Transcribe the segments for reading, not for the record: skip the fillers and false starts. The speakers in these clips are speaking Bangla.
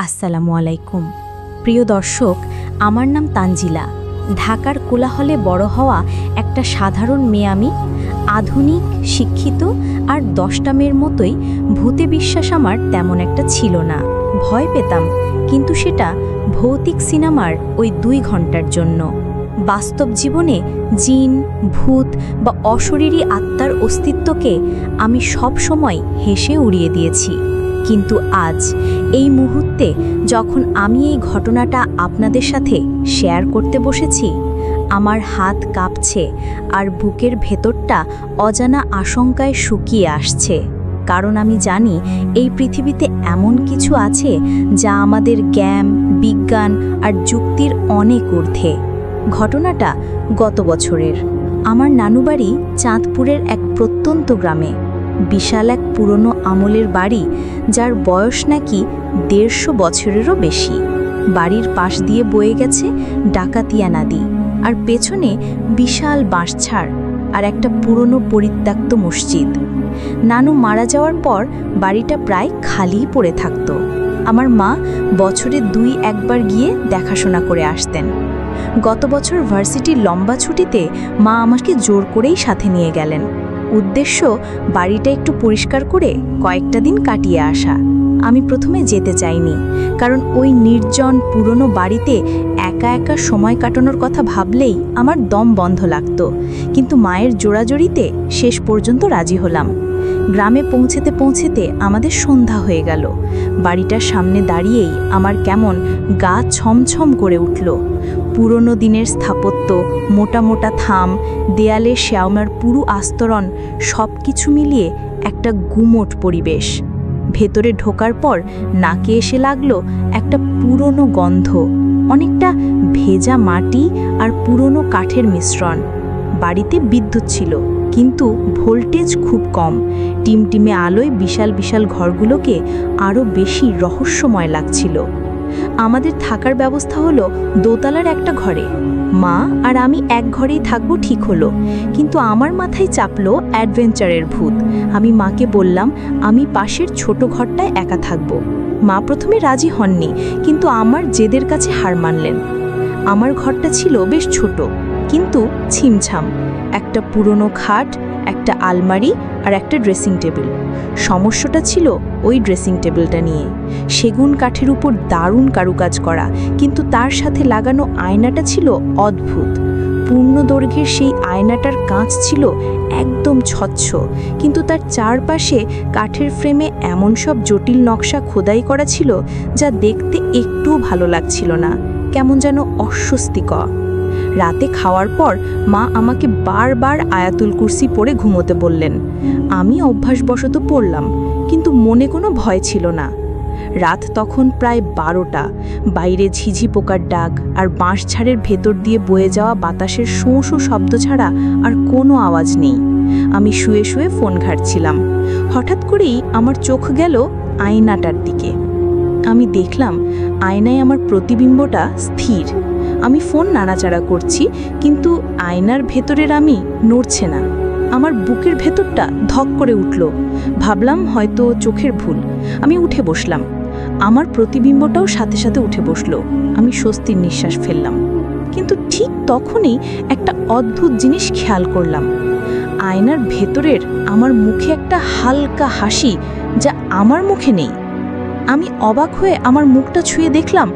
আসসালামু আলাইকুম। প্রিয় দর্শক, আমার নাম তানজিলা। ঢাকার কোলাহলে বড় হওয়া একটা সাধারণ মেয়ে আমি। আধুনিক, শিক্ষিত আর 10টা মেয়ের মতোই ভূতে বিশ্বাস আমার তেমন একটা ছিল না। ভয় পেতাম, কিন্তু সেটা ভৌতিক সিনেমার ওই 2 ঘন্টার জন্য। বাস্তব জীবনে জিন, ভূত বা অশরীরী আত্মার অস্তিত্বকে আমি সব সময় হেসে উড়িয়ে দিয়েছি। কিন্তু আজ এই মুহূর্তে যখন আমি এই ঘটনাটা আপনাদের সাথে শেয়ার করতে বসেছি, আমার হাত কাঁপছে আর বুকের ভেতরটা অজানা আশঙ্কায় শুকিয়ে আসছে। কারণ আমি জানি এই পৃথিবীতে এমন কিছু আছে যা আমাদের জ্ঞান, বিজ্ঞান আর যুক্তির অনেক ঊর্ধ্বে। ঘটনাটা গত বছরের। আমার নানুবাড়ি চাঁদপুরের এক প্রত্যন্ত গ্রামে। বিশাল এক পুরনো আমলের বাড়ি, যার বয়স নাকি 150 বছরেরও বেশি। বাড়ির পাশ দিয়ে বয়ে গেছে ডাকাতিয়া নদী, আর পেছনে বিশাল বাঁশঝাড় আর একটা পুরনো পরিত্যক্ত মসজিদ। নানু মারা যাওয়ার পর বাড়িটা প্রায় খালিই পড়ে থাকত। আমার মা বছরে 2-1 বার গিয়ে দেখাশোনা করে আসতেন। গত বছর ভার্সিটির লম্বা ছুটিতে মা আমাকে জোর করেই সাথে নিয়ে গেলেন। উদ্দেশ্য বাড়িটা একটু পরিষ্কার করে কয়েকটা দিন কাটিয়ে আসা। আমি প্রথমে যেতে চাইনি, কারণ ওই নির্জন পুরনো বাড়িতে একা একা সময় কাটানোর কথা ভাবলেই আমার দম বন্ধ লাগত। কিন্তু মায়ের জোড়াজড়িতে শেষ পর্যন্ত রাজি হলাম। গ্রামে পৌঁছেতে পৌঁছেতে আমাদের সন্ধ্যা হয়ে গেল। বাড়িটার সামনে দাঁড়িয়েই আমার কেমন গা ছমছম করে উঠল। পুরনো দিনের স্থাপত্য, মোটা মোটা থাম, দেয়ালে শ্যাওলার পুরু আস্তরণ, সব কিছু মিলিয়ে একটা গুমোট পরিবেশ। ভেতরে ঢোকার পর নাকে এসে লাগলো একটা পুরনো গন্ধ, অনেকটা ভেজা মাটি আর পুরনো কাঠের মিশ্রণ। বাড়িতে বিদ্যুৎ ছিল, কিন্তু ভোল্টেজ খুব কম। টিমটিমে আলোয় বিশাল বিশাল ঘরগুলোকে আরও বেশি রহস্যময় লাগছিল। আমাদের থাকার ব্যবস্থা হলো দোতলার একটা ঘরে। মা আর আমি এক ঘরেই থাকবো ঠিক হলো, কিন্তু আমার মাথায় চাপলো অ্যাডভেঞ্চারের ভূত। আমি মাকে বললাম আমি পাশের ছোট ঘরটায় একা থাকব। মা প্রথমে রাজি হননি, কিন্তু আমার জেদের কাছে হার মানলেন। আমার ঘরটা ছিল বেশ ছোট, কিন্তু ছিমছাম। একটা পুরনো খাট, একটা আলমারি আর একটা ড্রেসিং টেবিল। সমস্যাটা ছিল ওই ড্রেসিং টেবিলটা নিয়ে। সেগুন কাঠের উপর দারুণ কারুকাজ করা, কিন্তু তার সাথে লাগানো আয়নাটা ছিল অদ্ভুত। পূর্ণ দৈর্ঘ্যের সেই আয়নাটার কাঁচ ছিল একদম স্বচ্ছ, কিন্তু তার চারপাশে কাঠের ফ্রেমে এমন সব জটিল নকশা খোদাই করা ছিল যা দেখতে একটুও ভালো লাগছিল না, কেমন যেন অস্বস্তিকর। রাতে খাওয়ার পর মা আমাকে বারবার আয়াতুল কুরসি পড়ে ঘুমোতে বললেন। আমি অভ্যাসবশত পড়লাম, কিন্তু মনে কোনো ভয় ছিল না। রাত তখন প্রায় 12টা। বাইরে ঝিঝি পোকার ডাক আর বাঁশঝাড়ের ভেতর দিয়ে বয়ে যাওয়া বাতাসের শোঁ শোঁ শব্দ ছাড়া আর কোনো আওয়াজ নেই। আমি শুয়ে শুয়ে ফোন ঘাঁটছিলাম। হঠাৎ করেই আমার চোখ গেল আয়নাটার দিকে। আমি দেখলাম আয়নায় আমার প্রতিবিম্বটা স্থির। আমি ফোন নাড়াচাড়া করছি, কিন্তু আয়নার ভেতরের আমি নড়ছে না। আমার বুকের ভেতরটা ধক করে উঠল। ভাবলাম হয়তো চোখের ভুল। আমি উঠে বসলাম। আমার প্রতিবিম্বটাও সাথে সাথে উঠে বসলো। আমি স্বস্তির নিঃশ্বাস ফেললাম। কিন্তু ঠিক তখনই একটা অদ্ভুত জিনিস খেয়াল করলাম। আয়নার ভেতরের আমার মুখে একটা হালকা হাসি, যা আমার মুখে নেই। আমি অবাক হয়ে আমার মুখটা ছুঁয়ে দেখলাম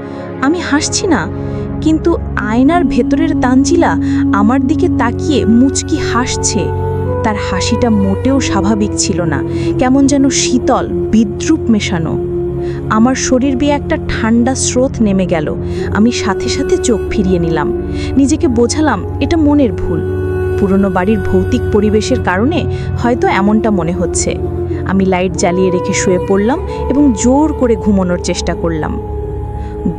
আমি হাসছি না, কিন্তু আয়নার ভেতরের তানজিলা আমার দিকে তাকিয়ে মুচকি হাসছে। তার হাসিটা মোটেও স্বাভাবিক ছিল না, কেমন যেন শীতল, বিদ্রূপ মেশানো। আমার শরীর বেয়ে একটা ঠান্ডা স্রোত নেমে গেল। আমি সাথে সাথে চোখ ফিরিয়ে নিলাম। নিজেকে বোঝালাম এটা মনের ভুল। পুরনো বাড়ির ভৌতিক পরিবেশের কারণে হয়তো এমনটা মনে হচ্ছে। আমি লাইট জ্বালিয়ে রেখে শুয়ে পড়লাম এবং জোর করে ঘুমানোর চেষ্টা করলাম।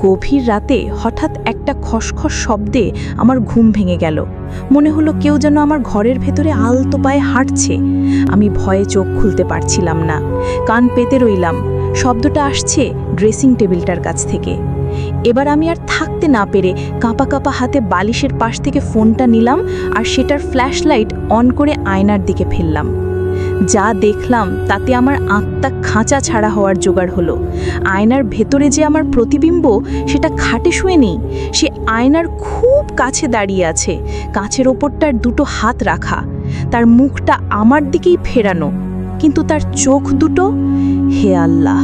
গভীর রাতে হঠাৎ একটা খসখস শব্দে আমার ঘুম ভেঙে গেল। মনে হলো কেউ যেন আমার ঘরের ভেতরে আলতো পায়ে হাঁটছে। আমি ভয়ে চোখ খুলতে পারছিলাম না, কান পেতে রইলাম। শব্দটা আসছে ড্রেসিং টেবিলটার কাছ থেকে। এবার আমি আর থাকতে না পেরে কাঁপা কাঁপা হাতে বালিশের পাশ থেকে ফোনটা নিলাম আর সেটার ফ্ল্যাশ লাইট অন করে আয়নার দিকে ফেললাম। যা দেখলাম তাতে আমার আত্মা খাঁচা ছাড়া হওয়ার জোগাড় হলো। আয়নার ভেতরে যে আমার প্রতিবিম্ব, সেটা খাটে শুয়ে নেই, সে আয়নার খুব কাছে দাঁড়িয়ে আছে, কাঁচের ওপরটার দুটো হাত রাখা, তার মুখটা আমার দিকেই ফেরানো। কিন্তু তার চোখ দুটো, হে আল্লাহ,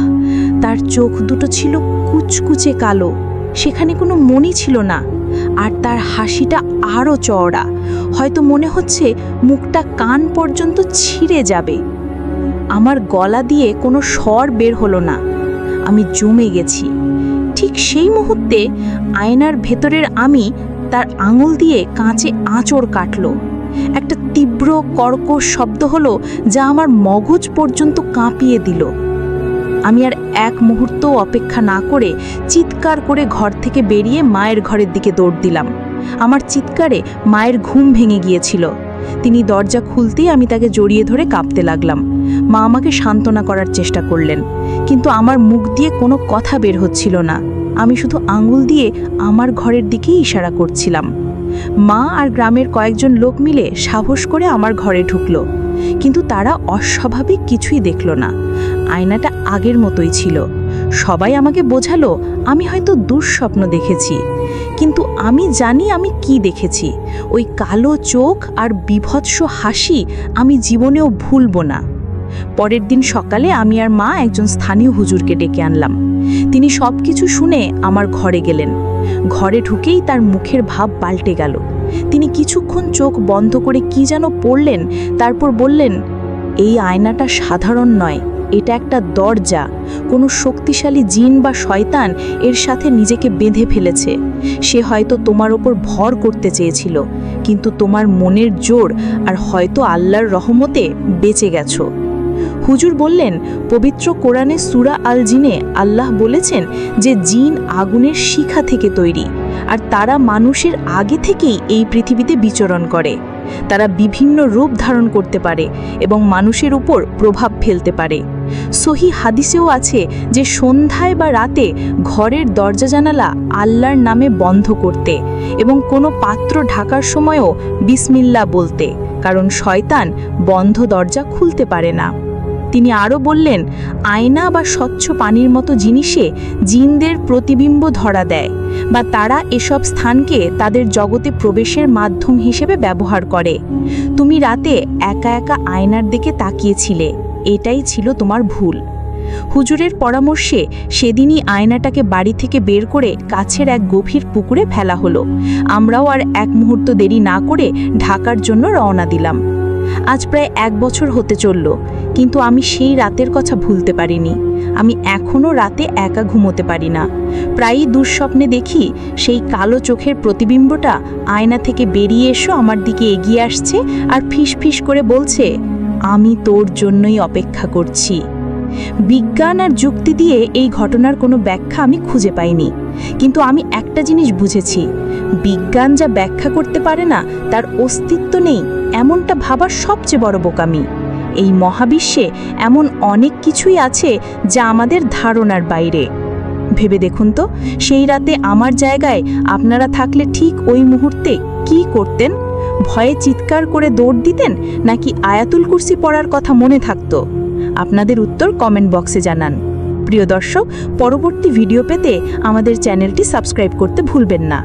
তার চোখ দুটো ছিল কুচকুচে কালো, সেখানে কোনো মনি ছিল না। আর তার হাসিটা আরও চওড়া, হয়তো মনে হচ্ছে মুখটা কান পর্যন্ত ছিঁড়ে যাবে। আমার গলা দিয়ে কোনো স্বর বের হলো না, আমি জমে গেছি। ঠিক সেই মুহূর্তে আয়নার ভেতরের আমি তার আঙুল দিয়ে কাঁচে আঁচড় কাটল। একটা তীব্র কর্কশ শব্দ হলো, যা আমার মগজ পর্যন্ত কাঁপিয়ে দিল। আমি আর এক মুহূর্ত অপেক্ষা না করে চিৎকার করে ঘর থেকে বেরিয়ে মায়ের ঘরের দিকে দৌড় দিলাম। আমার চিৎকারে মায়ের ঘুম ভেঙে গিয়েছিল। তিনি দরজা খুলতেই আমি তাকে জড়িয়ে ধরে কাঁপতে লাগলাম। মা আমাকে সান্ত্বনা করার চেষ্টা করলেন, কিন্তু আমার মুখ দিয়ে কোনো কথা বের হচ্ছিল না। আমি শুধু আঙুল দিয়ে আমার ঘরের দিকেই ইশারা করছিলাম। মা আর গ্রামের কয়েকজন লোক মিলে সাহস করে আমার ঘরে ঢুকলো, কিন্তু তারা অস্বাভাবিক কিছুই দেখল না। আয়নাটা আগের মতোই ছিল। সবাই আমাকে বোঝালো আমি হয়তো দুঃস্বপ্ন দেখেছি, কিন্তু আমি জানি আমি কি দেখেছি। ওই কালো চোখ আর বিভৎস হাসি আমি জীবনেও ভুলব না। পরের দিন সকালে আমি আর মা একজন স্থানীয় হুজুরকে ডেকে আনলাম। তিনি সব কিছু শুনে আমার ঘরে গেলেন। ঘরে ঢুকেই তার মুখের ভাব পাল্টে গেল। তিনি কিছুক্ষণ চোখ বন্ধ করে কি যেন পড়লেন, তারপর বললেন, এই আয়নাটা সাধারণ নয়, এটা একটা দরজা। কোনো শক্তিশালী জিন বা শয়তান এর সাথে নিজেকে বেঁধে ফেলেছে। সে হয়তো তোমার ওপর ভর করতে চেয়েছিল, কিন্তু তোমার মনের জোর আর হয়তো আল্লাহর রহমতে বেঁচে গেছো। হুজুর বললেন, পবিত্র কোরআনে সূরা আল জিনে আল্লাহ বলেছেন যে জিন আগুনের শিখা থেকে তৈরি, আর তারা মানুষের আগে থেকেই এই পৃথিবীতে বিচরণ করে। তারা বিভিন্ন রূপ ধারণ করতে পারে এবং মানুষের উপর প্রভাব ফেলতে পারে। সহি হাদিসেও আছে যে সন্ধ্যায় বা রাতে ঘরের দরজা জানালা আল্লাহর নামে বন্ধ করতে এবং কোনো পাত্র ঢাকার সময়ও বিসমিল্লাহ বলতে, কারণ শয়তান বন্ধ দরজা খুলতে পারে না। তিনি আরও বললেন, আয়না বা স্বচ্ছ পানির মতো জিনিসে জিনদের প্রতিবিম্ব ধরা দেয়, বা তারা এসব স্থানকে তাদের জগতে প্রবেশের মাধ্যম হিসেবে ব্যবহার করে। তুমি রাতে একা একা আয়নার দিকে তাকিয়েছিলে, এটাই ছিল তোমার ভুল। হুজুরের পরামর্শে সেদিনই আয়নাটাকে বাড়ি থেকে বের করে কাছের এক গভীর পুকুরে ফেলা হলো। আমরাও আর এক মুহূর্ত দেরি না করে ঢাকার জন্য রওনা দিলাম। আজ প্রায় 1 বছর হতে চলল, কিন্তু আমি সেই রাতের কথা ভুলতে পারিনি। আমি এখনও রাতে একা ঘুমোতে পারি না। প্রায়ই দুঃস্বপ্নে দেখি সেই কালো চোখের প্রতিবিম্বটা আয়না থেকে বেরিয়ে এসে আমার দিকে এগিয়ে আসছে আর ফিসফিস করে বলছে, আমি তোর জন্যই অপেক্ষা করছি। বিজ্ঞান আর যুক্তি দিয়ে এই ঘটনার কোনো ব্যাখ্যা আমি খুঁজে পাইনি, কিন্তু আমি একটা জিনিস বুঝেছি, বিজ্ঞান যা ব্যাখ্যা করতে পারে না তার অস্তিত্ব নেই, এমনটা ভাবার সবচেয়ে বড় বোকামি। এই মহাবিশ্বে এমন অনেক কিছুই আছে যা আমাদের ধারণার বাইরে। ভেবে দেখুন তো, সেই রাতে আমার জায়গায় আপনারা থাকলে ঠিক ওই মুহূর্তে কি করতেন? ভয়ে চিৎকার করে দৌড় দিতেন, নাকি আয়াতুল কুরসি পড়ার কথা মনে থাকতো? আপনাদের উত্তর কমেন্ট বক্সে জানান। প্রিয় দর্শক, পরবর্তী ভিডিও পেতে আমাদের চ্যানেলটি সাবস্ক্রাইব করতে ভুলবেন না।